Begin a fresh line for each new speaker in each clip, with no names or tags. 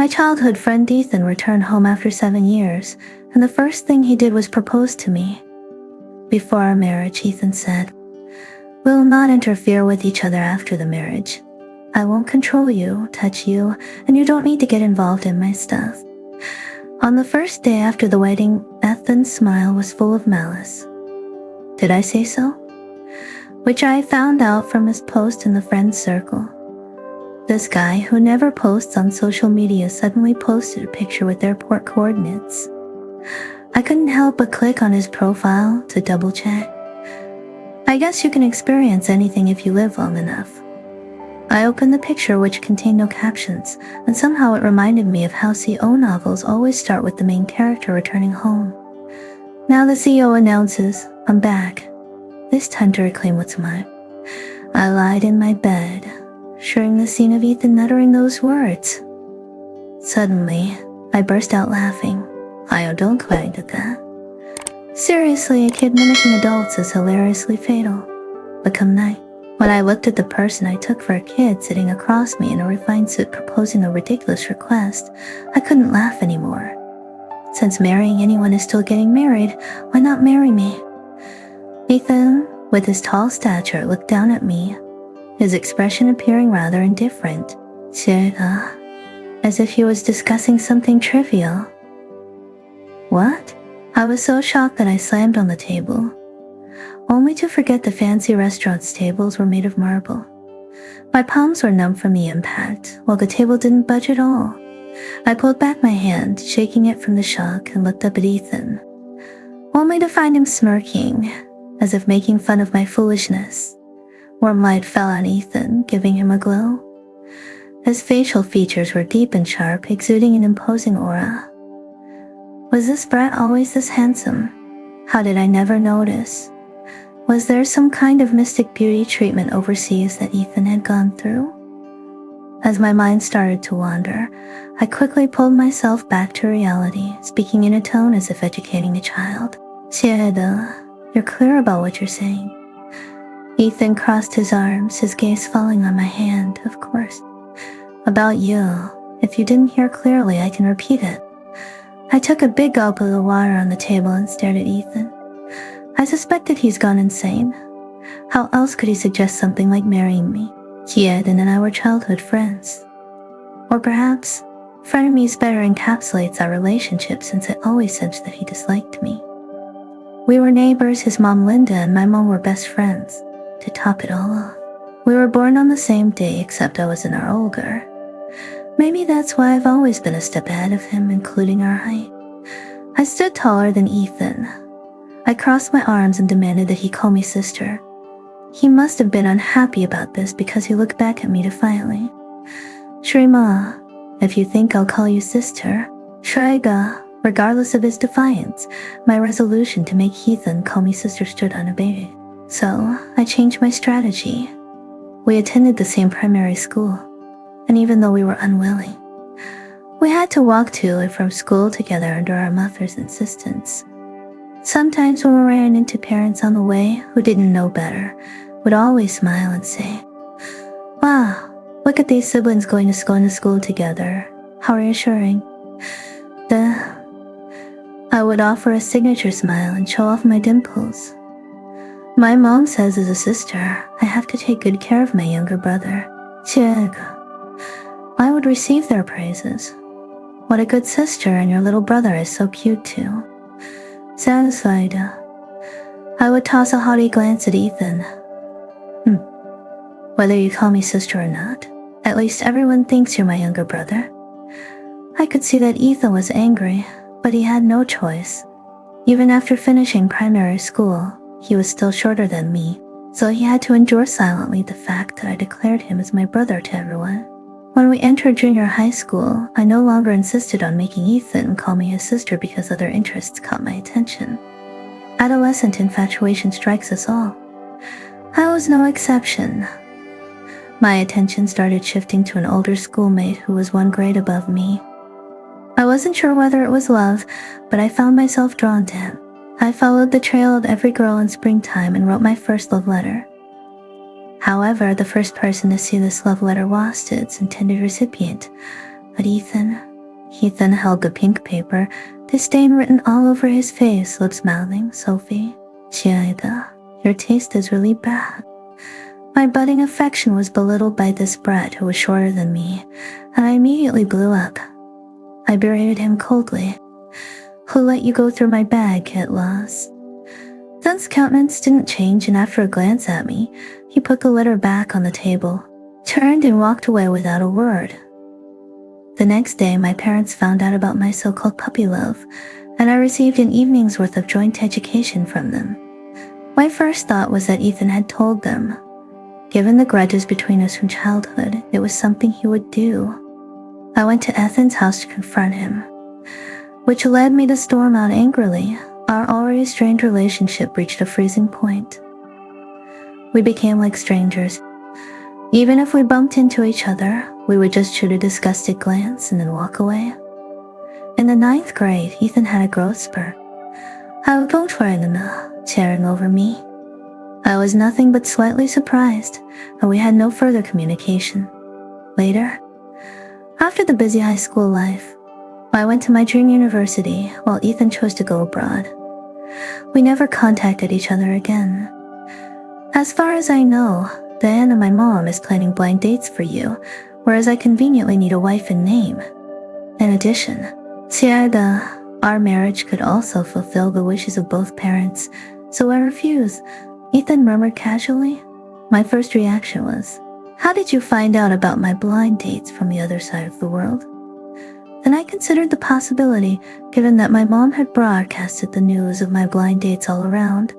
My childhood friend Ethan returned home after 7 years, and the first thing he did was propose to me. Before our marriage, Ethan said, "We'll not interfere with each other after the marriage. I won't control you, touch you, and you don't need to get involved in my stuff." On the first day after the wedding, Ethan's smile was full of malice. Did I say so? Which I found out from his post in the friend circle. This guy, who never posts on social media, suddenly posted a picture with airport coordinates. I couldn't help but click on his profile to double check. I guess you can experience anything if you live long enough. I opened the picture, which contained no captions, and somehow it reminded me of how CO novels always start with the main character returning home. Now the CEO announces, "I'm back," this time to reclaim what's mine. I lied in my bed, sharing the scene of Ethan uttering those words. Suddenly, I burst out laughing. Don't quite at that. Seriously, a kid mimicking adults is hilariously fatal. But come night, when I looked at the person I took for a kid sitting across me in a refined suit proposing a ridiculous request, I couldn't laugh anymore. Since marrying anyone is still getting married, why not marry me? Ethan, with his tall stature, looked down at me, his expression appearing rather indifferent, as if he was discussing something trivial. What? I was so shocked that I slammed on the table, only to forget the fancy restaurant's tables were made of marble. My palms were numb from the impact, while the table didn't budge at all. I pulled back my hand, shaking it from the shock, and looked up at Ethan, only to find him smirking, as if making fun of my foolishness. Warm light fell on Ethan, giving him a glow. His facial features were deep and sharp, exuding an imposing aura. Was this Brett always this handsome? How did I never notice? Was there some kind of mystic beauty treatment overseas that Ethan had gone through? As my mind started to wander, I quickly pulled myself back to reality, speaking in a tone as if educating a child. You're clear about what you're saying. Ethan crossed his arms, his gaze falling on my hand, of course. About you. If you didn't hear clearly, I can repeat it. I took a big gulp of the water on the table and stared at Ethan. I suspected he's gone insane. How else could he suggest something like marrying me? Eden and I were childhood friends. Or perhaps, frenemies better encapsulates our relationship, since I always sensed that he disliked me. We were neighbors, his mom Linda and my mom were best friends. To top it all off, we were born on the same day, except I was an hour older. Maybe that's why I've always been a step ahead of him, including our height. I stood taller than Ethan. I crossed my arms and demanded that he call me sister. He must have been unhappy about this, because he looked back at me defiantly. Shrima, if you think I'll call you sister, Shrega. Regardless of his defiance, my resolution to make Ethan call me sister stood unabated. So, I changed my strategy. We attended the same primary school, and even though we were unwilling, we had to walk to and from school together under our mother's insistence. Sometimes when we ran into parents on the way who didn't know better, would always smile and say, "Wow, look at these siblings going to school together. How reassuring." I would offer a signature smile and show off my dimples. My mom says as a sister, I have to take good care of my younger brother. I would receive their praises. What a good sister, and your little brother is so cute too. Satisfied, I would toss a haughty glance at Ethan. Whether you call me sister or not, at least everyone thinks you're my younger brother. I could see that Ethan was angry, but he had no choice. Even after finishing primary school, he was still shorter than me, so he had to endure silently the fact that I declared him as my brother to everyone. When we entered junior high school, I no longer insisted on making Ethan call me his sister because other interests caught my attention. Adolescent infatuation strikes us all. I was no exception. My attention started shifting to an older schoolmate who was 1 grade above me. I wasn't sure whether it was love, but I found myself drawn to him. I followed the trail of every girl in springtime and wrote my first love letter. However, the first person to see this love letter lost its intended recipient, but Ethan, Ethan held the pink paper, disdain written all over his face, lips mouthing, Sophie, 亲爱的, your taste is really bad. My budding affection was belittled by this brat who was shorter than me, and I immediately blew up. I berated him coldly. Who let you go through my bag, Kit Laws? Dunn's countenance didn't change, and after a glance at me, he put the letter back on the table, turned and walked away without a word. The next day, my parents found out about my so-called puppy love, and I received an evening's worth of joint education from them. My first thought was that Ethan had told them. Given the grudges between us from childhood, it was something he would do. I went to Ethan's house to confront him, which led me to storm out angrily. Our already strained relationship reached a freezing point. We became like strangers. Even if we bumped into each other, we would just shoot a disgusted glance and then walk away. In the 9th grade, Ethan had a growth spurt. 还有蹦出来了呢, tearing over me. I was nothing but slightly surprised, and we had no further communication. Later, after the busy high school life, I went to my dream university while Ethan chose to go abroad. We never contacted each other again. As far as I know, Diana, my mom, is planning blind dates for you, whereas I conveniently need a wife and name. In addition, 亲爱的, our marriage could also fulfill the wishes of both parents, so I refuse, Ethan murmured casually. My first reaction was, how did you find out about my blind dates from the other side of the world? Then I considered the possibility, given that my mom had broadcasted the news of my blind dates all around.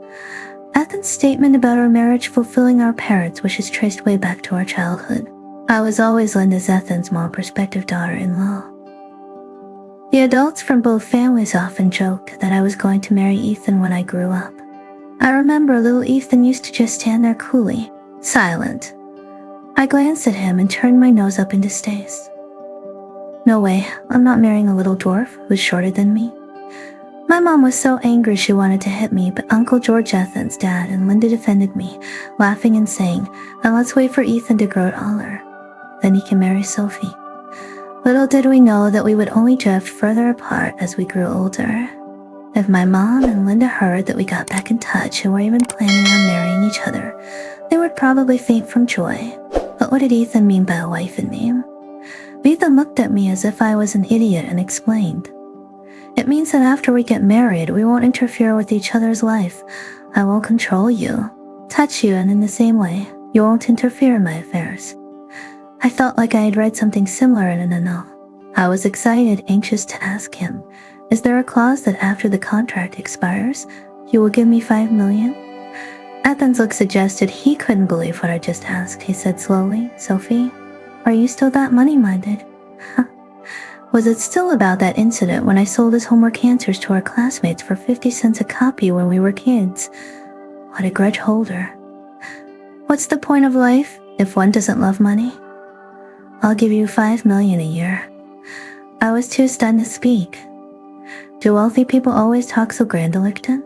Ethan's statement about our marriage fulfilling our parents' wishes traced way back to our childhood. I was always Linda Ethan's mom, prospective daughter-in-law. The adults from both families often joked that I was going to marry Ethan when I grew up. I remember little Ethan used to just stand there coolly, silent. I glanced at him and turned my nose up in distaste. No way, I'm not marrying a little dwarf who's shorter than me. My mom was so angry she wanted to hit me, but Uncle George Ethan's dad and Linda defended me, laughing and saying, "Now let's wait for Ethan to grow taller. Then he can marry Sophie." Little did we know that we would only drift further apart as we grew older. If my mom and Linda heard that we got back in touch and were even planning on marrying each other, they would probably faint from joy. But what did Ethan mean by a wife and name? Ethan looked at me as if I was an idiot and explained. It means that after we get married, we won't interfere with each other's life. I won't control you, touch you, and in the same way, you won't interfere in my affairs. I felt like I had read something similar in an annal. I was excited, anxious to ask him, is there a clause that after the contract expires, you will give me $5 million? Ethan's look suggested he couldn't believe what I just asked. He said slowly, Sophie, are you still that money-minded? Was it still about that incident when I sold his homework answers to our classmates for 50 cents a copy when we were kids? What a grudge holder. What's the point of life if one doesn't love money? I'll give you $5 million a year. I was too stunned to speak. Do wealthy people always talk so grandiloquent?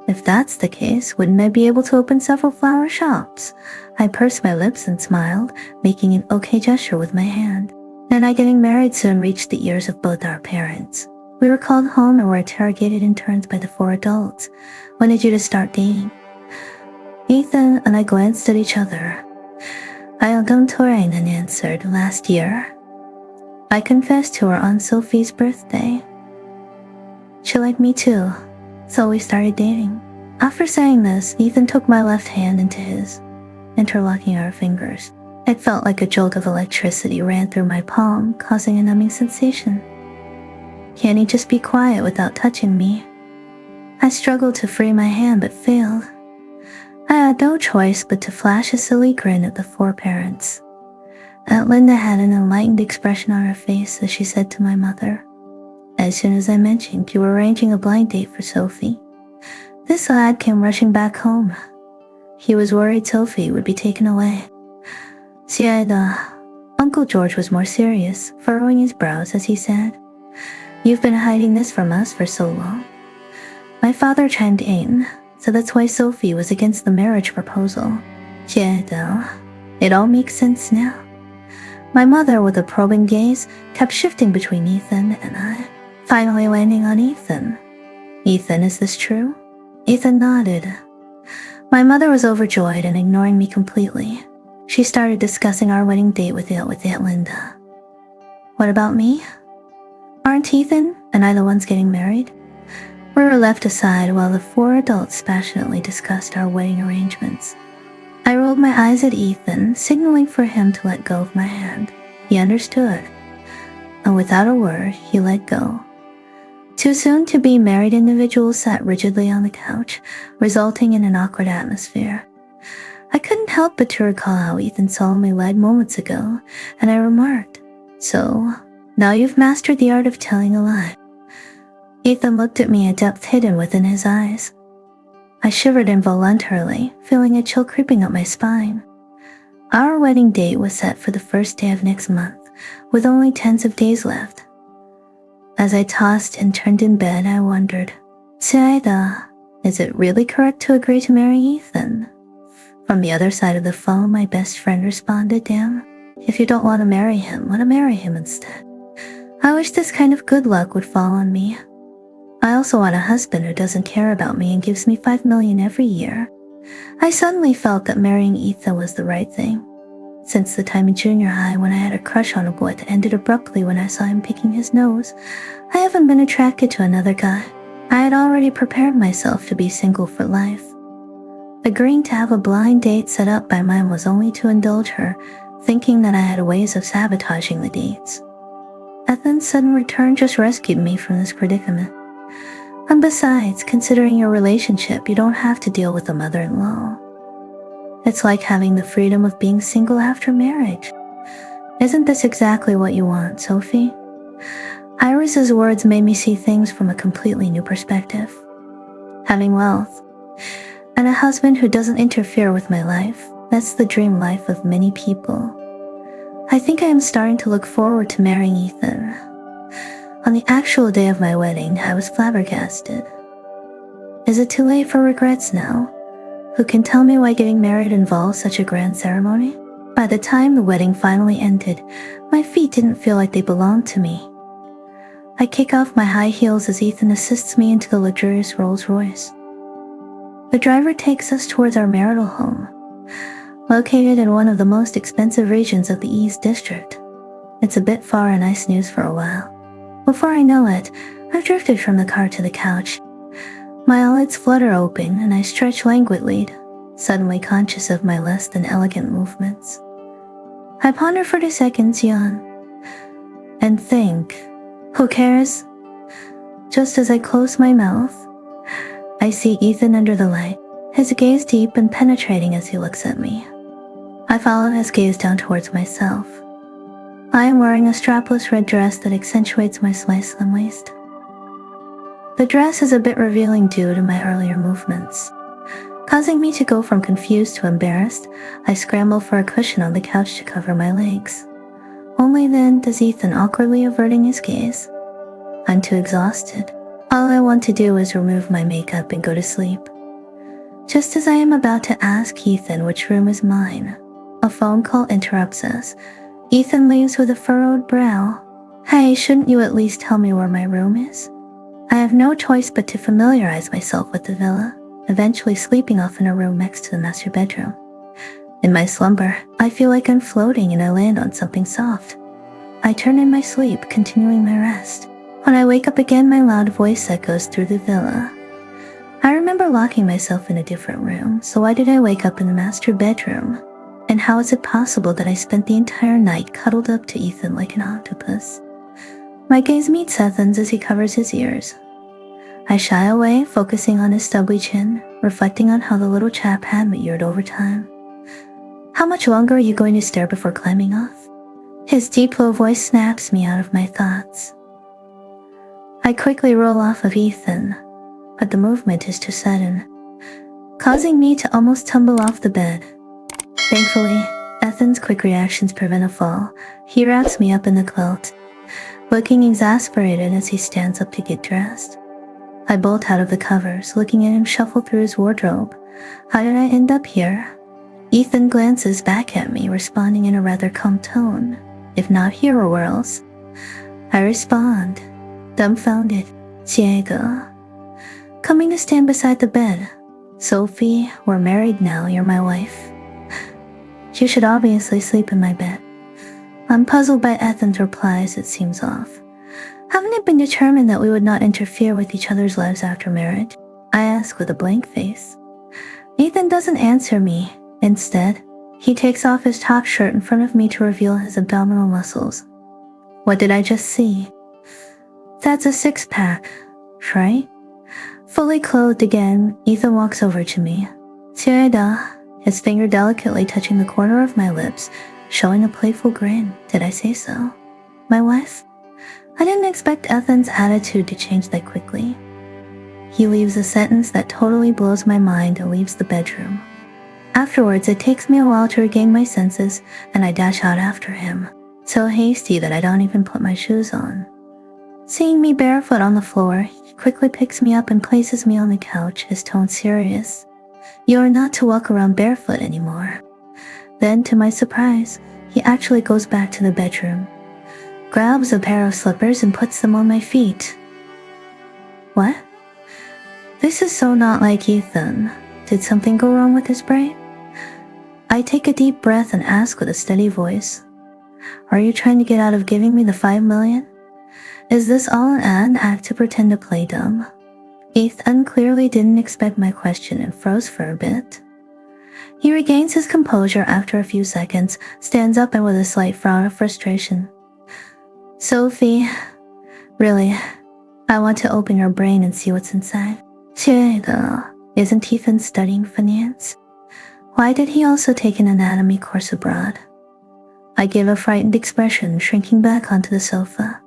If that's the case, wouldn't I be able to open several flower shops? I pursed my lips and smiled, making an okay gesture with my hand. And I getting married soon reached the ears of both our parents. We were called home and were interrogated in turns by the 4 adults. When did you start dating? Ethan and I glanced at each other. I and answered, last year. I confessed to her on Sophie's birthday. She liked me too, so we started dating. After saying this, Ethan took my left hand into his, interlocking our fingers. It felt like a jolt of electricity ran through my palm, causing a numbing sensation. Can't he just be quiet without touching me? I struggled to free my hand but failed. I had no choice but to flash a silly grin at the 4 parents. Aunt Linda had an enlightened expression on her face as she said to my mother, as soon as I mentioned you were arranging a blind date for Sophie, this lad came rushing back home. He was worried Sophie would be taken away. 亲爱的, Uncle George was more serious, furrowing his brows as he said, You've been hiding this from us for so long. My father chimed in, so that's why Sophie was against the marriage proposal. 亲爱的, it all makes sense now. My mother, with a probing gaze, kept shifting between Ethan and I, finally landing on Ethan. "Ethan, is this true?" Ethan nodded. My mother was overjoyed and ignoring me completely. She started discussing our wedding date with Aunt Linda. "What about me? Aren't Ethan and I the ones getting married?" We were left aside while the four adults passionately discussed our wedding arrangements. I rolled my eyes at Ethan, signaling for him to let go of my hand. He understood, and without a word, he let go. Two soon-to-be married individuals sat rigidly on the couch, resulting in an awkward atmosphere. I couldn't help but to recall how Ethan solemnly lied moments ago, and I remarked, "So, now you've mastered the art of telling a lie." Ethan looked at me, a depth hidden within his eyes. I shivered involuntarily, feeling a chill creeping up my spine. Our wedding date was set for the first day of next month, with only tens of days left. As I tossed and turned in bed, I wondered, "Saida, is it really correct to agree to marry Ethan?" From the other side of the phone, my best friend responded, "Damn, if you don't want to marry him, want to marry him instead. I wish this kind of good luck would fall on me. I also want a husband who doesn't care about me and gives me $5 million every year." I suddenly felt that marrying Ethan was the right thing. Since the time in junior high when I had a crush on a boy that ended abruptly when I saw him picking his nose, I haven't been attracted to another guy. I had already prepared myself to be single for life. Agreeing to have a blind date set up by mine was only to indulge her, thinking that I had ways of sabotaging the dates. Ethan's sudden return just rescued me from this predicament. And besides, considering your relationship, you don't have to deal with a mother-in-law. It's like having the freedom of being single after marriage. Isn't this exactly what you want, Sophie? Iris's words made me see things from a completely new perspective. Having wealth, and a husband who doesn't interfere with my life, that's the dream life of many people. I think I am starting to look forward to marrying Ethan. On the actual day of my wedding, I was flabbergasted. Is it too late for regrets now? Who can tell me why getting married involves such a grand ceremony? By the time the wedding finally ended, my feet didn't feel like they belonged to me. I kick off my high heels as Ethan assists me into the luxurious Rolls-Royce. The driver takes us towards our marital home, located in one of the most expensive regions of the East District. It's a bit far and I snooze for a while. Before I know it, I've drifted from the car to the couch. My eyelids flutter open and I stretch languidly, suddenly conscious of my less than elegant movements. I ponder for 2 seconds, yawn, and think, who cares? Just as I close my mouth, I see Ethan under the light, his gaze deep and penetrating as he looks at me. I follow his gaze down towards myself. I am wearing a strapless red dress that accentuates my slim waist. The dress is a bit revealing due to my earlier movements. Causing me to go from confused to embarrassed, I scramble for a cushion on the couch to cover my legs. Only then does Ethan awkwardly averting his gaze. I'm too exhausted. All I want to do is remove my makeup and go to sleep. Just as I am about to ask Ethan which room is mine, a phone call interrupts us. Ethan leaves with a furrowed brow. "Hey, shouldn't you at least tell me where my room is?" I have no choice but to familiarize myself with the villa, eventually sleeping off in a room next to the master bedroom. In my slumber, I feel like I'm floating and I land on something soft. I turn in my sleep, continuing my rest. When I wake up again, my loud voice echoes through the villa. I remember locking myself in a different room, so why did I wake up in the master bedroom? And how is it possible that I spent the entire night cuddled up to Ethan like an octopus? My gaze meets Ethan's as he covers his ears. I shy away, focusing on his stubbly chin, reflecting on how the little chap had matured over time. "How much longer are you going to stare before climbing off?" His deep, low voice snaps me out of my thoughts. I quickly roll off of Ethan, but the movement is too sudden, causing me to almost tumble off the bed. Thankfully, Ethan's quick reactions prevent a fall. He wraps me up in the quilt, looking exasperated as he stands up to get dressed. I bolt out of the covers, looking at him shuffle through his wardrobe. How did I end up here? Ethan glances back at me, responding in a rather calm tone. if not hero worlds. I respond, dumbfounded. 亲爱的. Coming to stand beside the bed. Sophie, we're married now, you're my wife. You should obviously sleep in my bed. I'm puzzled by Ethan's replies, it seems off. Haven't it been determined that we would not interfere with each other's lives after marriage? I ask with a blank face. Ethan doesn't answer me. Instead, he takes off his top shirt in front of me to reveal his abdominal muscles. What did I just see? That's a six-pack, right? Fully clothed again, Ethan walks over to me. 亲爱的, his finger delicately touching the corner of my lips, showing a playful grin. Did I say so? My wife? I didn't expect Ethan's attitude to change that quickly. He leaves a sentence that totally blows my mind and leaves the bedroom. Afterwards, it takes me a while to regain my senses, and I dash out after him, so hasty that I don't even put my shoes on. Seeing me barefoot on the floor, he quickly picks me up and places me on the couch, his tone serious. You are not to walk around barefoot anymore. Then, to my surprise, he actually goes back to the bedroom, grabs a pair of slippers and puts them on my feet. What? This is so not like Ethan. Did something go wrong with his brain? I take a deep breath and ask with a steady voice, Are you trying to get out of giving me the $5 million? Is this all an act to pretend to play dumb? Ethan clearly didn't expect my question and froze for a bit. He regains his composure after a few seconds, stands up and with a slight frown of frustration. Sophie, really, I want to open your brain and see what's inside. 亲爱的, isn't Ethan studying finance? Why did he also take an anatomy course abroad? I gave a frightened expression, shrinking back onto the sofa.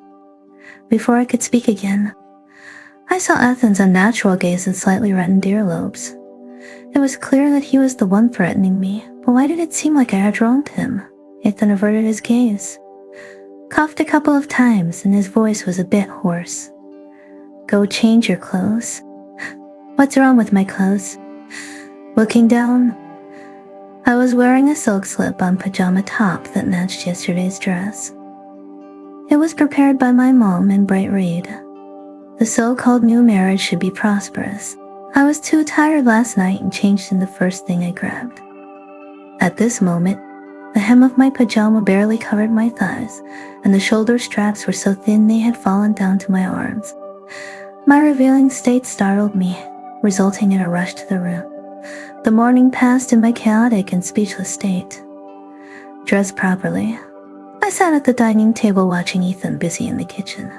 Before I could speak again, I saw Ethan's unnatural gaze and slightly reddened earlobes. It was clear that he was the one threatening me, but why did it seem like I had wronged him? Ethan averted his gaze, coughed a couple of times, and his voice was a bit hoarse. Go change your clothes. What's wrong with my clothes? Looking down, I was wearing a silk slip-on pajama top that matched yesterday's dress. It was prepared by my mom and Bright Reed. The so-called new marriage should be prosperous. I was too tired last night and changed in the first thing I grabbed. At this moment, the hem of my pajama barely covered my thighs, and the shoulder straps were so thin they had fallen down to my arms. My revealing state startled me, resulting in a rush to the room. The morning passed in my chaotic and speechless state. Dressed properly, I sat at the dining table watching Ethan busy in the kitchen.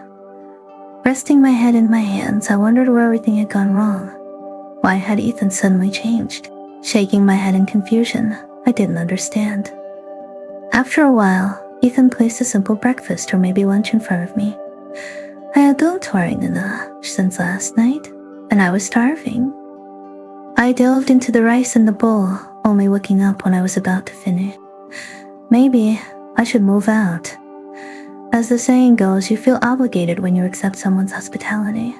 Resting my head in my hands, I wondered where everything had gone wrong. Why had Ethan suddenly changed? Shaking my head in confusion, I didn't understand. After a while, Ethan placed a simple breakfast or maybe lunch in front of me. I had been touring since last night, and I was starving. I delved into the rice in the bowl, only looking up when I was about to finish. Maybe I should move out. As the saying goes, you feel obligated when you accept someone's hospitality.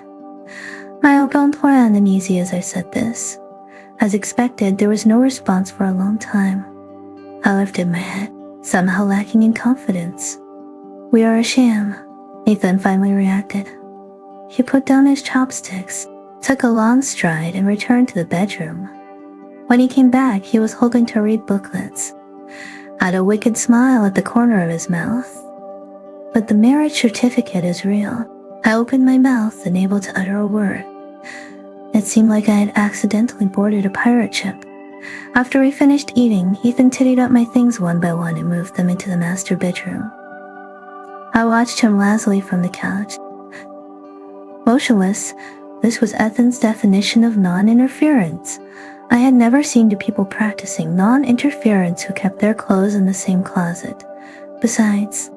My opened were uneasy as I said this. As expected, there was no response for a long time. I lifted my head, somehow lacking in confidence. We are a sham, Ethan finally reacted. He put down his chopsticks, took a long stride, and returned to the bedroom. When he came back, he was holding to read booklets, had a wicked smile at the corner of his mouth. But the marriage certificate is real. I opened my mouth, unable to utter a word. It seemed like I had accidentally boarded a pirate ship. After we finished eating, Ethan tittied up my things one by one and moved them into the master bedroom. I watched him lazily from the couch. Motionless, this was Ethan's definition of non-interference. I had never seen two people practicing non-interference who kept their clothes in the same closet. Besides,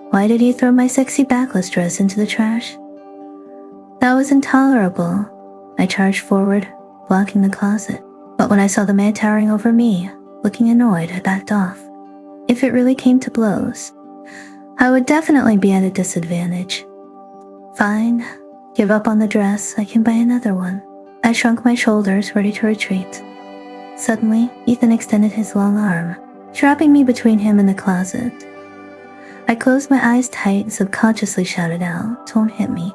why did he throw my sexy backless dress into the trash? That was intolerable. I charged forward, blocking the closet. But when I saw the man towering over me, looking annoyed, I backed off. If it really came to blows, I would definitely be at a disadvantage. Fine, give up on the dress, I can buy another one. I shrunk my shoulders, ready to retreat. Suddenly, Ethan extended his long arm, trapping me between him and the closet. I closed my eyes tight and subconsciously shouted out, "Don't hit me."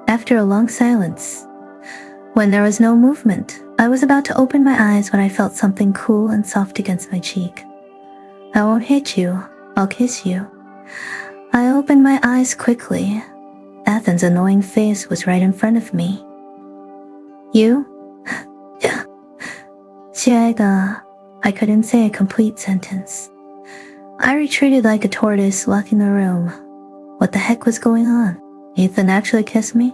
After a long silence, when there was no movement, I was about to open my eyes when I felt something cool and soft against my cheek. "I won't hit you, I'll kiss you." I opened my eyes quickly. Ethan's annoying face was right in front of me. "You?" "Yeah." 亲爱的, I couldn't say a complete sentence. I retreated like a tortoise locking the room. What the heck was going on? Ethan actually kissed me?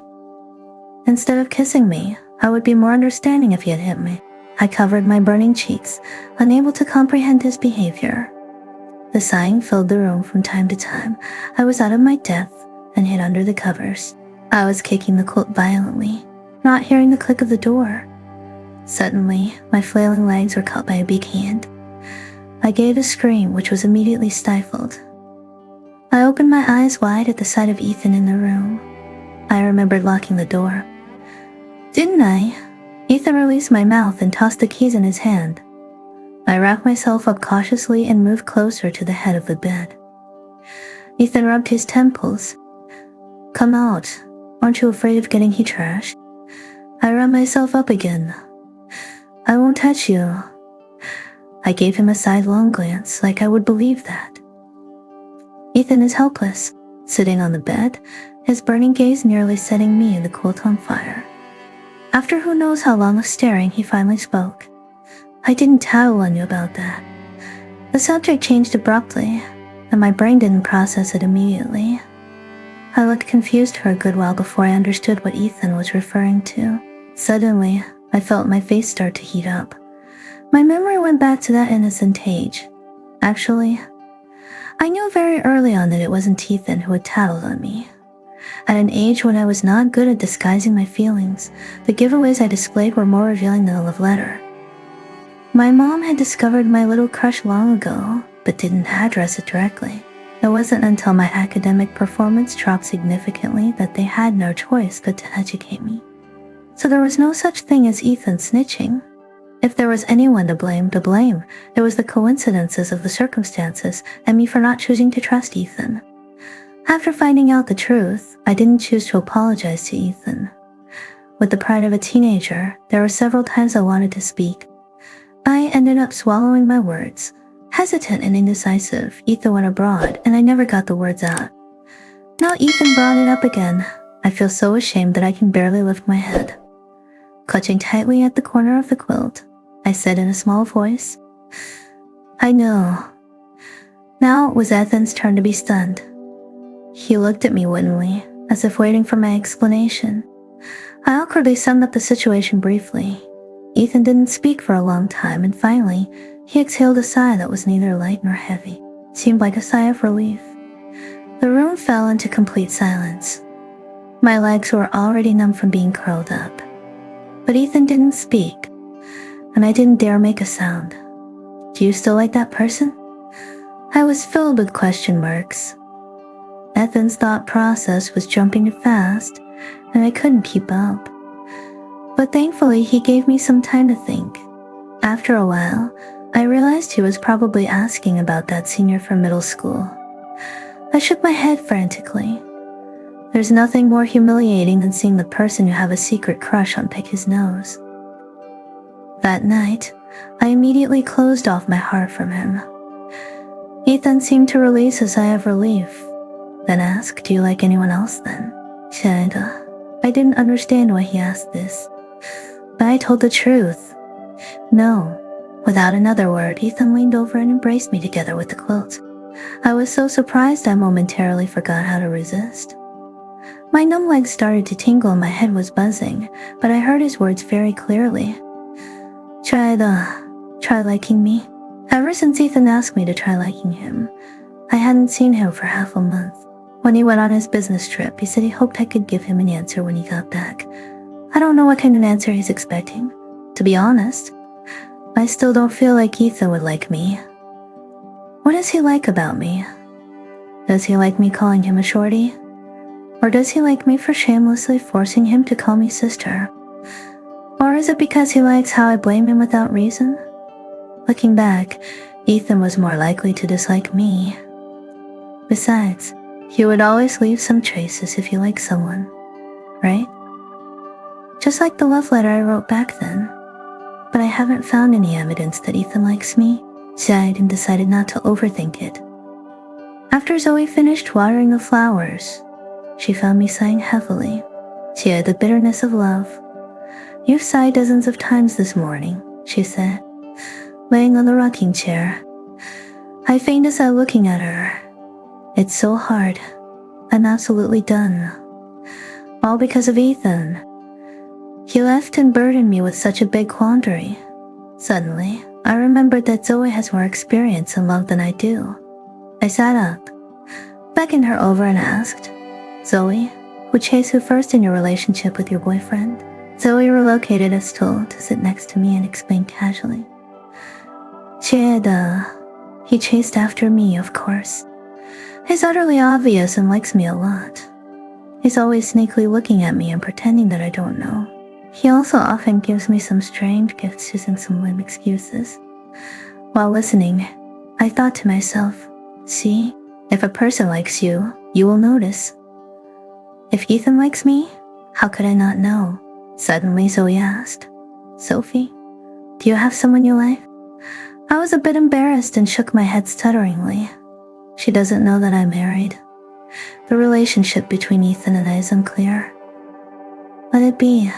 Instead of kissing me, I would be more understanding if he had hit me. I covered my burning cheeks, unable to comprehend his behavior. The sighing filled the room from time to time. I was out of my depth and hid under the covers. I was kicking the quilt violently, not hearing the click of the door. Suddenly, my flailing legs were caught by a big hand. I gave a scream which was immediately stifled. I opened my eyes wide at the sight of Ethan in the room. I remembered locking the door. Didn't I? Ethan released my mouth and tossed the keys in his hand. I wrapped myself up cautiously and moved closer to the head of the bed. Ethan rubbed his temples. "Come out. Aren't you afraid of getting heat trashed?" I wrapped myself up again. "I won't touch you." I gave him a sidelong glance, like I would believe that. Ethan is helpless, sitting on the bed, his burning gaze nearly setting me and the quilt on fire. After who knows how long of staring, he finally spoke. "I didn't tell on you about that." The subject changed abruptly, and my brain didn't process it immediately. I looked confused for a good while before I understood what Ethan was referring to. Suddenly, I felt my face start to heat up. My memory went back to that innocent age. Actually, I knew very early on that it wasn't Ethan who had tattled on me. At an age when I was not good at disguising my feelings, the giveaways I displayed were more revealing than a love letter. My mom had discovered my little crush long ago, but didn't address it directly. It wasn't until my academic performance dropped significantly that they had no choice but to educate me. So there was no such thing as Ethan snitching. If there was anyone to blame, it was the coincidences of the circumstances and me for not choosing to trust Ethan. After finding out the truth, I didn't choose to apologize to Ethan. With the pride of a teenager, there were several times I wanted to speak. I ended up swallowing my words. Hesitant and indecisive, Ethan went abroad, and I never got the words out. Now Ethan brought it up again. I feel so ashamed that I can barely lift my head. Clutching tightly at the corner of the quilt, I said in a small voice, "I know." Now it was Ethan's turn to be stunned. He looked at me woodenly, as if waiting for my explanation. I awkwardly summed up the situation briefly. Ethan didn't speak for a long time, and finally, he exhaled a sigh that was neither light nor heavy. It seemed like a sigh of relief. The room fell into complete silence. My legs were already numb from being curled up. But Ethan didn't speak, and I didn't dare make a sound. "Do you still like that person?" I was filled with question marks. Ethan's thought process was jumping fast, and I couldn't keep up. But thankfully, he gave me some time to think. After a while, I realized he was probably asking about that senior from middle school. I shook my head frantically. There's nothing more humiliating than seeing the person you have a secret crush on pick his nose. That night, I immediately closed off my heart from him. Ethan seemed to release a sigh of relief, then asked, "Do you like anyone else then?" 亲爱的, I didn't understand why he asked this, but I told the truth. No. Without another word, Ethan leaned over and embraced me together with the quilt. I was so surprised I momentarily forgot how to resist. My numb legs started to tingle and my head was buzzing, but I heard his words very clearly. Try liking me. Ever since Ethan asked me to try liking him, I hadn't seen him for half a month. When he went on his business trip, he said he hoped I could give him an answer when he got back. I don't know what kind of answer he's expecting. To be honest, I still don't feel like Ethan would like me. What does he like about me? Does he like me calling him a shorty? Or does he like me for shamelessly forcing him to call me sister? Or is it because he likes how I blame him without reason? Looking back, Ethan was more likely to dislike me. Besides, you would always leave some traces if you like someone, right? Just like the love letter I wrote back then. But I haven't found any evidence that Ethan likes me. Sighed and decided not to overthink it. After Zoe finished watering the flowers, she found me sighing heavily. She had the bitterness of love. You've sighed dozens of times this morning, she said, laying on the rocking chair. I feigned a sigh looking at her. It's so hard. I'm absolutely done. All because of Ethan. He left and burdened me with such a big quandary. Suddenly, I remembered that Zoe has more experience in love than I do. I sat up, beckoned her over and asked, Zoe, who chased you first in your relationship with your boyfriend? Zoe relocated a stool to sit next to me and explained casually. He chased after me, of course. He's utterly obvious and likes me a lot. He's always sneakily looking at me and pretending that I don't know. He also often gives me some strange gifts using some lame excuses. While listening, I thought to myself, see, if a person likes you, you will notice. If Ethan likes me, how could I not know? Suddenly Zoe asked, Sophie, do you have someone you like? I was a bit embarrassed and shook my head stutteringly. She doesn't know that I'm married. The relationship between Ethan and I is unclear. Let it be.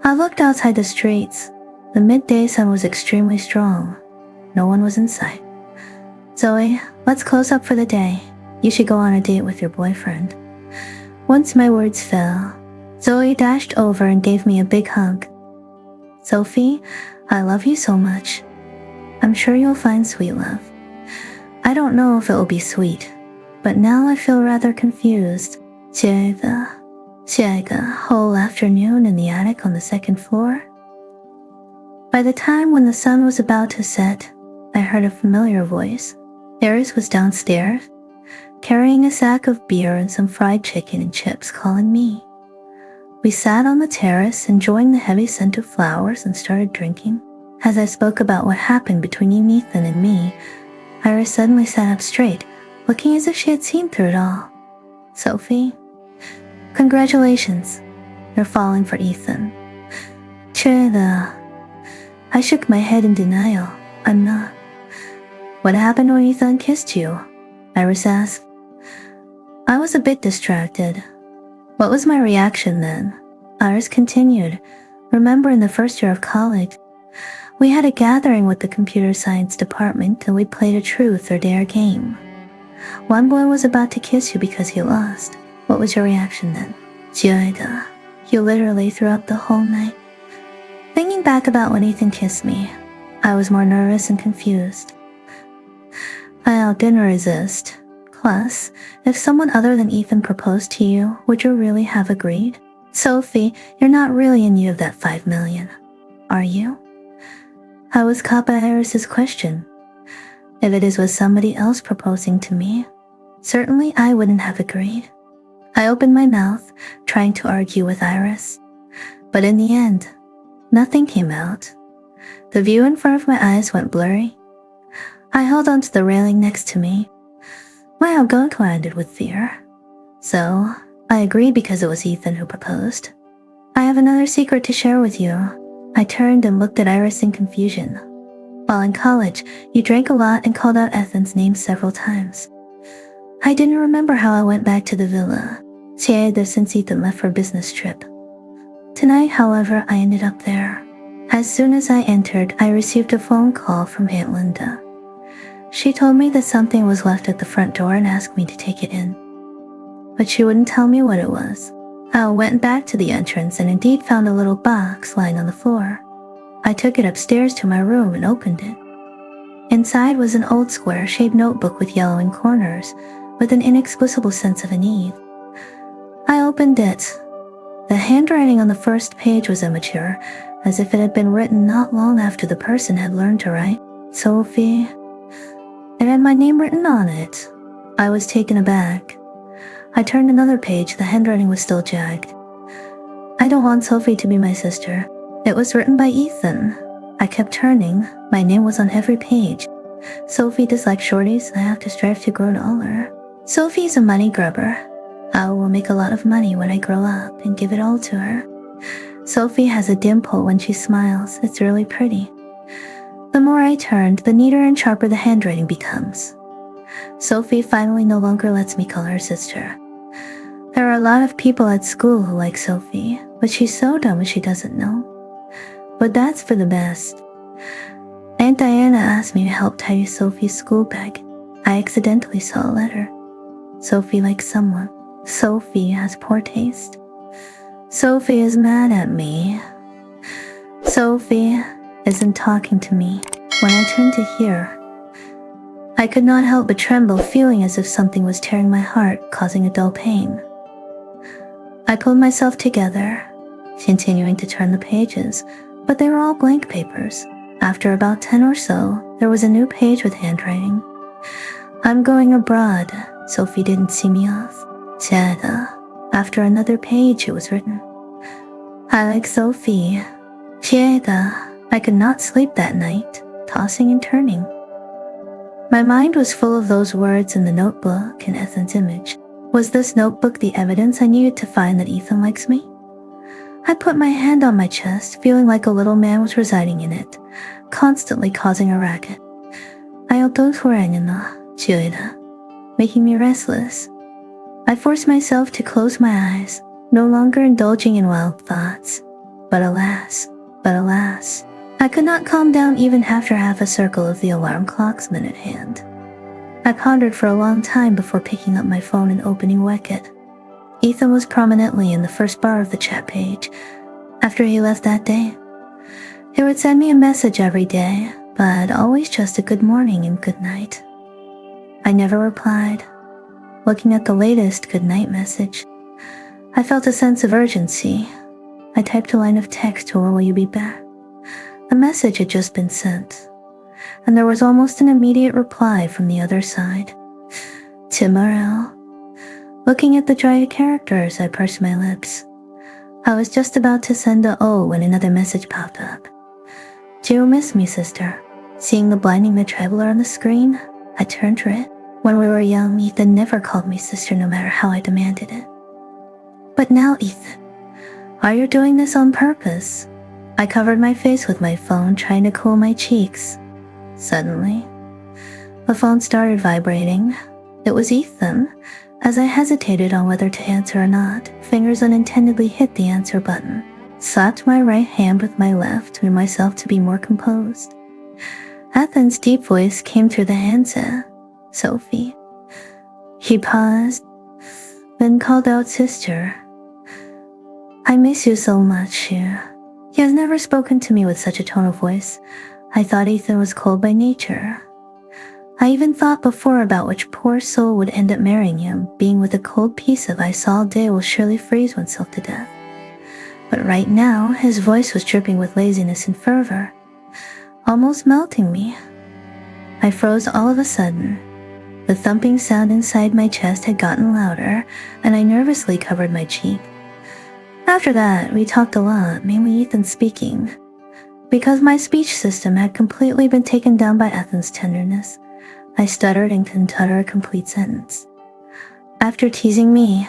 I looked outside the streets. The midday sun was extremely strong. No one was in sight. Zoe, let's close up for the day. You should go on a date with your boyfriend. Once my words fell, Zoe dashed over and gave me a big hug. Sophie, I love you so much. I'm sure you'll find sweet love. I don't know if it will be sweet, but now I feel rather confused. 下一个 whole afternoon in the attic on the second floor. By the time when the sun was about to set, I heard a familiar voice. Iris was downstairs, carrying a sack of beer and some fried chicken and chips, calling me. We sat on the terrace, enjoying the heavy scent of flowers, and started drinking. As I spoke about what happened between Ethan and me, Iris suddenly sat up straight, looking as if she had seen through it all. Sophie, congratulations. You're falling for Ethan. 缺的. I shook my head in denial. I'm not. What happened when Ethan kissed you? Iris asked. I was a bit distracted. What was my reaction then? Iris continued. Remember in the first year of college, we had a gathering with the computer science department and we played a truth or dare game. One boy was about to kiss you because he lost. What was your reaction then? 亲爱的, you literally threw up the whole night. Thinking back about when Ethan kissed me, I was more nervous and confused. I didn't resist. Plus, if someone other than Ethan proposed to you, would you really have agreed? Sophie, you're not really in need of that 5 million, are you? I was caught by Iris's question. If it was somebody else proposing to me, certainly I wouldn't have agreed. I opened my mouth, trying to argue with Iris. But in the end, nothing came out. The view in front of my eyes went blurry. I held onto the railing next to me. My Algonquin ended with fear. So, I agreed because it was Ethan who proposed. I have another secret to share with you. I turned and looked at Iris in confusion. While in college, you drank a lot and called out Ethan's name several times. I didn't remember how I went back to the villa. She had there since Ethan left for a business trip. Tonight, however, I ended up there. As soon as I entered, I received a phone call from Aunt Linda. She told me that something was left at the front door and asked me to take it in. But she wouldn't tell me what it was. I went back to the entrance and indeed found a little box lying on the floor. I took it upstairs to my room and opened it. Inside was an old square-shaped notebook with yellowing corners, with an inexplicable sense of unease. I opened it. The handwriting on the first page was immature, as if it had been written not long after the person had learned to write. Sophie. It had my name written on it. I was taken aback. I turned another page. The handwriting was still jagged. I don't want Sophie to be my sister. It was written by Ethan. I kept turning. My name was on every page. Sophie dislikes shorties, and I have to strive to grow taller. Sophie's a money grubber. I will make a lot of money when I grow up and give it all to her. Sophie has a dimple when she smiles. It's really pretty. The more I turned, the neater and sharper the handwriting becomes. Sophie finally no longer lets me call her sister. There are a lot of people at school who like Sophie, but she's so dumb when she doesn't know. But that's for the best. Aunt Diana asked me to help tidy Sophie's school bag. I accidentally saw a letter. Sophie likes someone. Sophie has poor taste. Sophie is mad at me. Sophie isn't talking to me. When I turned to hear, I could not help but tremble, feeling as if something was tearing my heart, causing a dull pain. I pulled myself together, continuing to turn the pages, but they were all blank papers. After about 10 or so, there was a new page with handwriting. I'm going abroad. Sophie didn't see me off. 亲爱的. After another page, it was written. I like Sophie. 亲爱的. I could not sleep that night, tossing and turning. My mind was full of those words in the notebook and Ethan's image. Was this notebook the evidence I needed to find that Ethan likes me? I put my hand on my chest, feeling like a little man was residing in it, constantly causing a racket. Making me restless. I forced myself to close my eyes, no longer indulging in wild thoughts. But alas, I could not calm down even after half a circle of the alarm clock's minute hand. I pondered for a long time before picking up my phone and opening Wicket. Ethan was prominently in the first bar of the chat page. After he left that day, he would send me a message every day, but always just a good morning and good night. I never replied. Looking at the latest good night message, I felt a sense of urgency. I typed a line of text to her, "Will you be back?" The message had just been sent, and there was almost an immediate reply from the other side. Tomorrow. Looking at the dry characters, I pursed my lips. I was just about to send a "oh" when another message popped up. Do you miss me, sister? Seeing the Blinding the Traveler on the screen, I turned red. When we were young, Ethan never called me sister no matter how I demanded it. But now, Ethan, are you doing this on purpose? I covered my face with my phone, trying to cool my cheeks. Suddenly, the phone started vibrating. It was Ethan. As I hesitated on whether to answer or not, fingers unintendedly hit the answer button. Slapped my right hand with my left to myself to be more composed. Ethan's deep voice came through the handset. Sophie. He paused, then called out sister. I miss you so much. He has never spoken to me with such a tone of voice. I thought Ethan was cold by nature. I even thought before about which poor soul would end up marrying him. Being with a cold piece of ice all day will surely freeze oneself to death. But right now, his voice was dripping with laziness and fervor, almost melting me. I froze all of a sudden. The thumping sound inside my chest had gotten louder, and I nervously covered my cheek. After that, we talked a lot, mainly Ethan speaking. Because my speech system had completely been taken down by Ethan's tenderness, I stuttered and couldn't utter a complete sentence. After teasing me,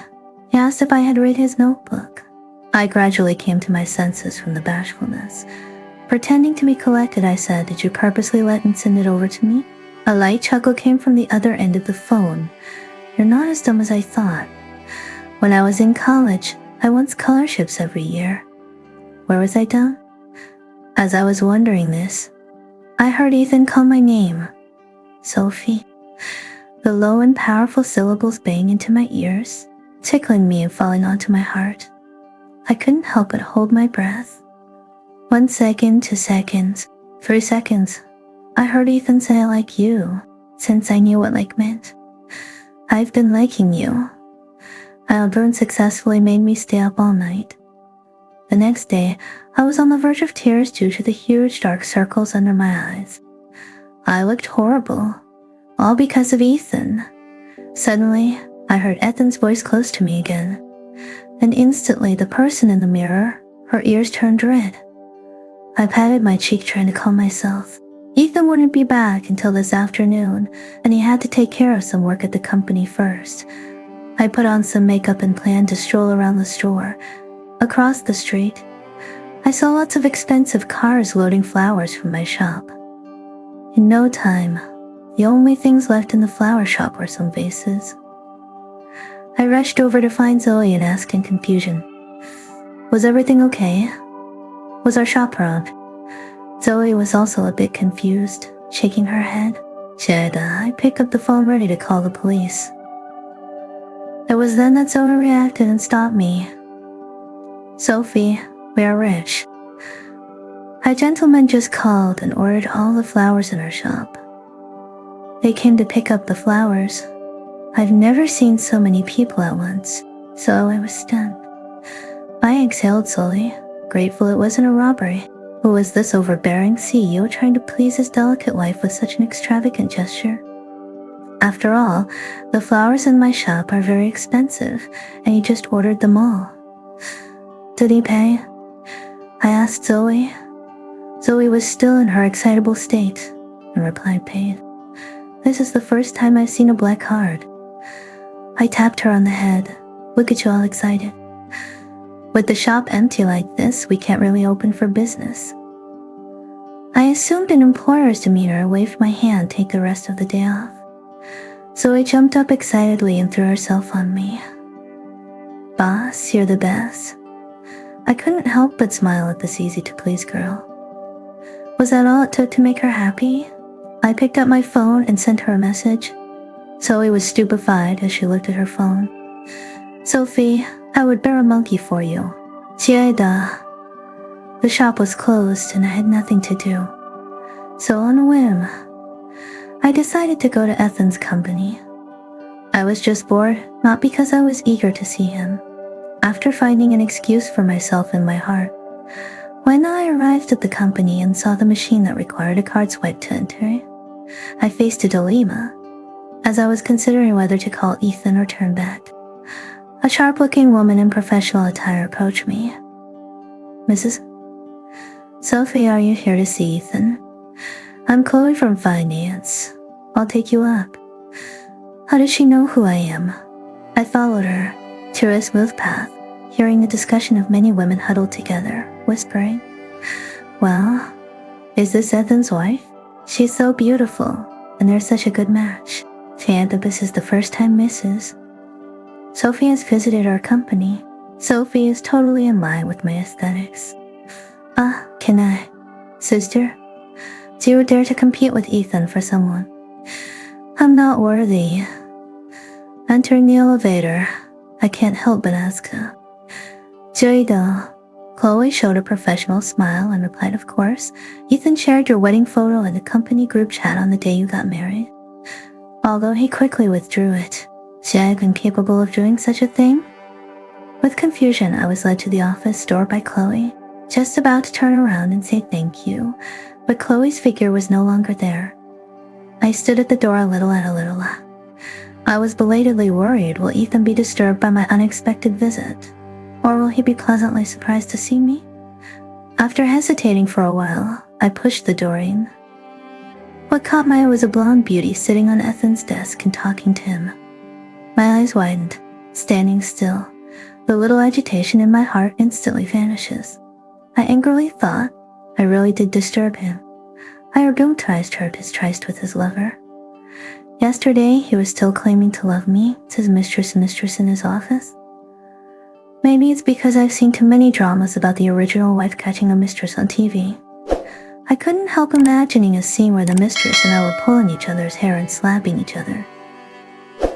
he asked if I had read his notebook. I gradually came to my senses from the bashfulness. Pretending to be collected, I said, "Did you purposely let him send it over to me?" A light chuckle came from the other end of the phone. You're not as dumb as I thought. When I was in college, I won scholarships every year. Where was I dumb? As I was wondering this, I heard Ethan call my name. Sophie. The low and powerful syllables bang into my ears, tickling me and falling onto my heart. I couldn't help but hold my breath. 1 second, 2 seconds, 3 seconds. I heard Ethan say I like you, since I knew what like meant. I've been liking you. Albert successfully made me stay up all night. The next day, I was on the verge of tears due to the huge dark circles under my eyes. I looked horrible, all because of Ethan. Suddenly, I heard Ethan's voice close to me again, and instantly the person in the mirror, her ears turned red. I patted my cheek trying to calm myself. Ethan wouldn't be back until this afternoon, and he had to take care of some work at the company first. I put on some makeup and planned to stroll around the store. Across the street, I saw lots of expensive cars loading flowers from my shop. In no time, the only things left in the flower shop were some vases. I rushed over to find Zoe and asked in confusion, "Was everything okay? Was our shop robbed?" Zoe was also a bit confused, shaking her head. I picked up the phone ready to call the police. It was then that Zoe reacted and stopped me. "Sophie, we are rich. A gentleman just called and ordered all the flowers in our shop. They came to pick up the flowers. I've never seen so many people at once, so I was stunned." I exhaled slowly, grateful it wasn't a robbery. Who was this overbearing CEO trying to please his delicate wife with such an extravagant gesture? After all, the flowers in my shop are very expensive, and he just ordered them all. "Did he pay?" I asked Zoe. Zoe was still in her excitable state and replied, "Paid. This is the first time I've seen a black card." I tapped her on the head. "Look at you all excited. With the shop empty like this, we can't really open for business." I assumed an employer's demeanor and waved my hand to take the rest of the day off. Zoe jumped up excitedly and threw herself on me. "Boss, you're the best." I couldn't help but smile at this easy-to-please girl. Was that all it took to make her happy? I picked up my phone and sent her a message. Zoe was stupefied as she looked at her phone. "Sophie, I would bear a monkey for you. 亲爱的." The shop was closed and I had nothing to do. So on a whim, I decided to go to Ethan's company. I was just bored, not because I was eager to see him. After finding an excuse for myself in my heart, when I arrived at the company and saw the machine that required a card swipe to enter, I faced a dilemma, as I was considering whether to call Ethan or turn back. A sharp-looking woman in professional attire approached me. "Mrs. Sophie, are you here to see Ethan? I'm Chloe from finance. I'll take you up." How does she know who I am? I followed her to a smooth path, hearing the discussion of many women huddled together, whispering, "Well, is this Ethan's wife? She's so beautiful, and they're such a good match. This is the first time Mrs. Sophie has visited our company. Sophie is totally in line with my aesthetics. Can I? Sister? Do you dare to compete with Ethan for someone? I'm not worthy." Entering the elevator, I can't help but ask her, "Jada?" Chloe showed a professional smile and replied, "Of course. Ethan shared your wedding photo in the company group chat on the day you got married." Although he quickly withdrew it, was I incapable of doing such a thing? With confusion, I was led to the office door by Chloe, just about to turn around and say thank you, but Chloe's figure was no longer there. I stood at the door a little. I was belatedly worried, will Ethan be disturbed by my unexpected visit? Or will he be pleasantly surprised to see me? After hesitating for a while, I pushed the door in. What caught my eye was a blonde beauty sitting on Ethan's desk and talking to him. My eyes widened, standing still. The little agitation in my heart instantly vanishes. I angrily thought, I really did disturb him. I adulterized her distrust with his lover. Yesterday, he was still claiming to love me, says mistress in his office. Maybe it's because I've seen too many dramas about the original wife catching a mistress on TV. I couldn't help imagining a scene where the mistress and I were pulling each other's hair and slapping each other.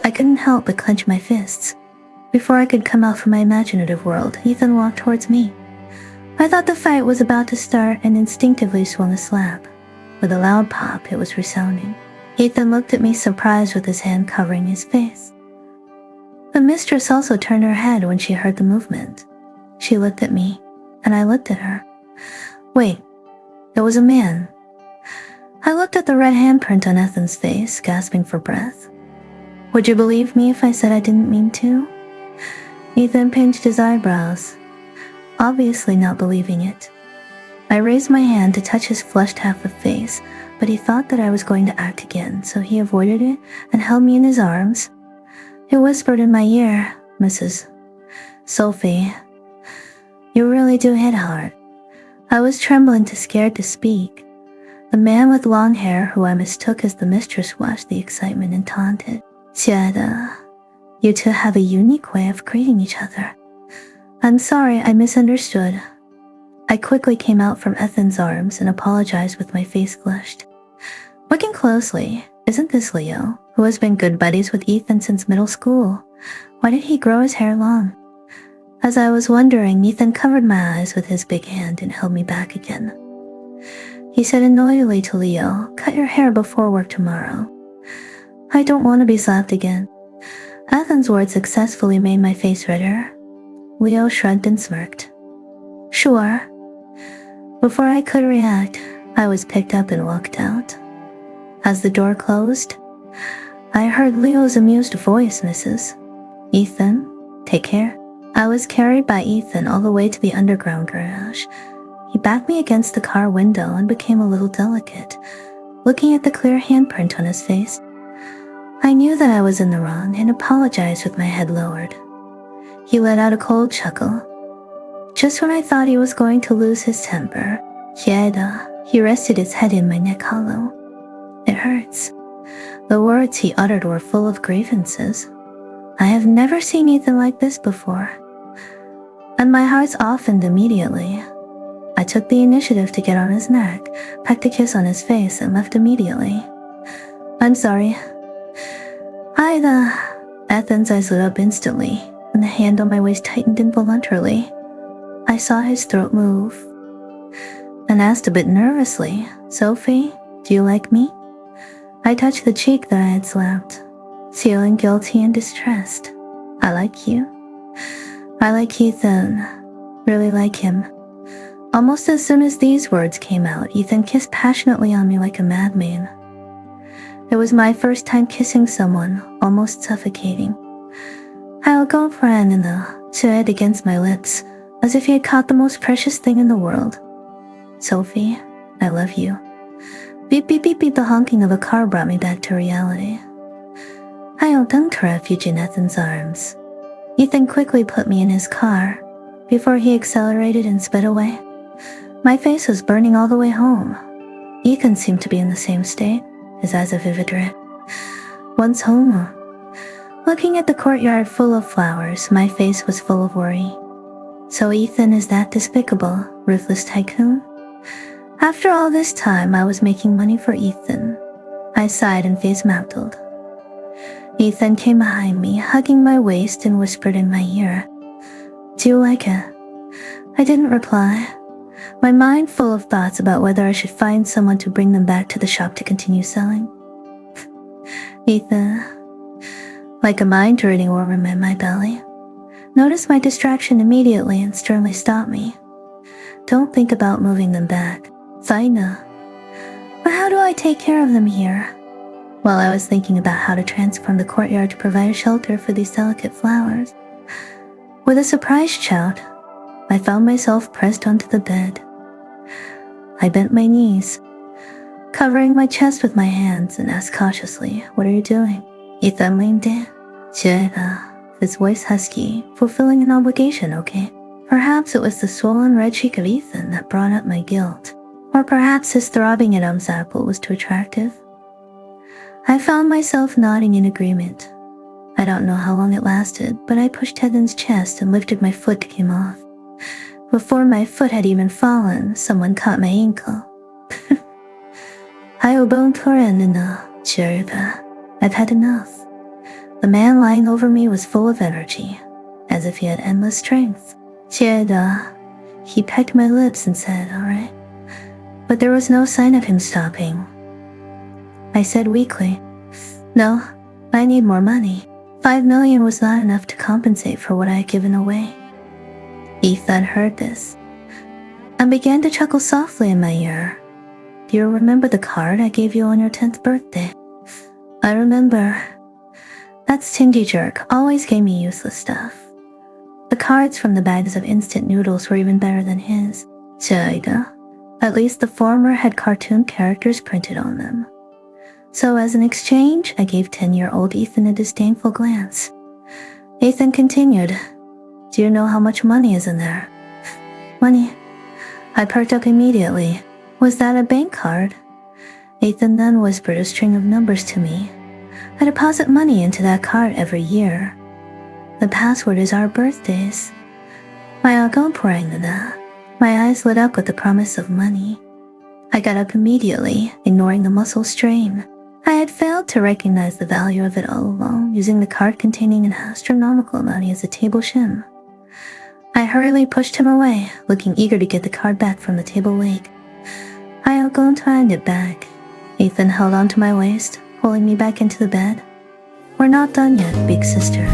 I couldn't help but clench my fists. Before I could come out from my imaginative world, Ethan walked towards me. I thought the fight was about to start and instinctively swung a slap. With a loud pop, it was resounding. Ethan looked at me surprised with his hand covering his face. The mistress also turned her head when she heard the movement. She looked at me, and I looked at her. Wait, it was a man. I looked at the red handprint on Ethan's face, gasping for breath. Would you believe me if I said I didn't mean to? Ethan pinched his eyebrows, obviously not believing it. I raised my hand to touch his flushed half of face, but he thought that I was going to act again, so he avoided it and held me in his arms. He whispered in my ear, "Mrs. Sophie, you really do hit hard." I was trembling, too scared to speak. The man with long hair, who I mistook as the mistress, watched the excitement and taunted. "亲爱的, you two have a unique way of greeting each other. I'm sorry, I misunderstood." I quickly came out from Ethan's arms and apologized with my face flushed. Looking closely, isn't this Leo, who has been good buddies with Ethan since middle school? Why did he grow his hair long? As I was wondering, Ethan covered my eyes with his big hand and held me back again. He said annoyedly to Leo, "Cut your hair before work tomorrow." I don't want to be slapped again. Ethan's words successfully made my face redder. Leo shrugged and smirked. "Sure." Before I could react, I was picked up and walked out. As the door closed, I heard Leo's amused voice, "Mrs. Ethan, take care." I was carried by Ethan all the way to the underground garage. He backed me against the car window and became a little delicate, looking at the clear handprint on his face. I knew that I was in the wrong and apologized with my head lowered. He let out a cold chuckle. Just when I thought he was going to lose his temper, he rested his head in my neck hollow. "It hurts." The words he uttered were full of grievances. I have never seen Ethan like this before, and my heart softened immediately. I took the initiative to get on his neck, pecked a kiss on his face, and left immediately. "I'm sorry." Ethan's eyes lit up instantly, and the hand on my waist tightened involuntarily. I saw his throat move, and asked a bit nervously, "Sophie, do you like me?" I touched the cheek that I had slapped, feeling guilty and distressed. "I like you. I like Ethan. Really like him." Almost as soon as these words came out, Ethan kissed passionately on me like a madman. It was my first time kissing someone, almost suffocating. I held girlfriend in the head against my lips, as if he had caught the most precious thing in the world. "Sophie, I love you." Beep, beep, beep, beep, the honking of a car brought me back to reality. I held to refuge in Ethan's arms. Ethan quickly put me in his car, before he accelerated and sped away. My face was burning all the way home. Ethan seemed to be in the same state, his eyes a vivid red. Once home, looking at the courtyard full of flowers, my face was full of worry. So Ethan is that despicable, ruthless tycoon? After all this time, I was making money for Ethan. I sighed and face melted. Ethan came behind me, hugging my waist, and whispered in my ear, "Do you like it?" I didn't reply, my mind full of thoughts about whether I should find someone to bring them back to the shop to continue selling. Ethan, like a mind-reading worm in my belly, noticed my distraction immediately and sternly stopped me. "Don't think about moving them back. Fine. But how do I take care of them here?" While I was thinking about how to transform the courtyard to provide a shelter for these delicate flowers, with a surprise shout, I found myself pressed onto the bed. I bent my knees, covering my chest with my hands, and asked cautiously, "What are you doing?" Ethan leaned in. His voice husky, fulfilling an obligation, okay? Perhaps it was the swollen red cheek of Ethan that brought up my guilt. Or perhaps his throbbing Adam's apple was too attractive. I found myself nodding in agreement. I don't know how long it lasted, but I pushed Ethan's chest and lifted my foot to come off. Before my foot had even fallen, someone caught my ankle. I've had enough. The man lying over me was full of energy, as if he had endless strength. He pecked my lips and said, "All right." But there was no sign of him stopping. I said weakly, "No, I need more money." 5 million was not enough to compensate for what I had given away. Ethan heard this and began to chuckle softly in my ear. "Do you remember the card I gave you on your 10th birthday?" "I remember." That stingy jerk always gave me useless stuff. The cards from the bags of instant noodles were even better than his. At least the former had cartoon characters printed on them. So as an exchange, I gave 10-year-old Ethan a disdainful glance. Ethan continued, "Do you know how much money is in there?" "Money?" I perked up immediately. "Was that a bank card?" Ethan then whispered a string of numbers to me. "I deposit money into that card every year. The password is our birthdays." My agent praying to that. My eyes lit up with the promise of money. I got up immediately, ignoring the muscle strain. I had failed to recognize the value of it all along, using the card containing an astronomical money as a table shim. I hurriedly pushed him away, looking eager to get the card back from the table leg. I'll go and find it back. Ethan held onto my waist, pulling me back into the bed. "We're not done yet, big sister."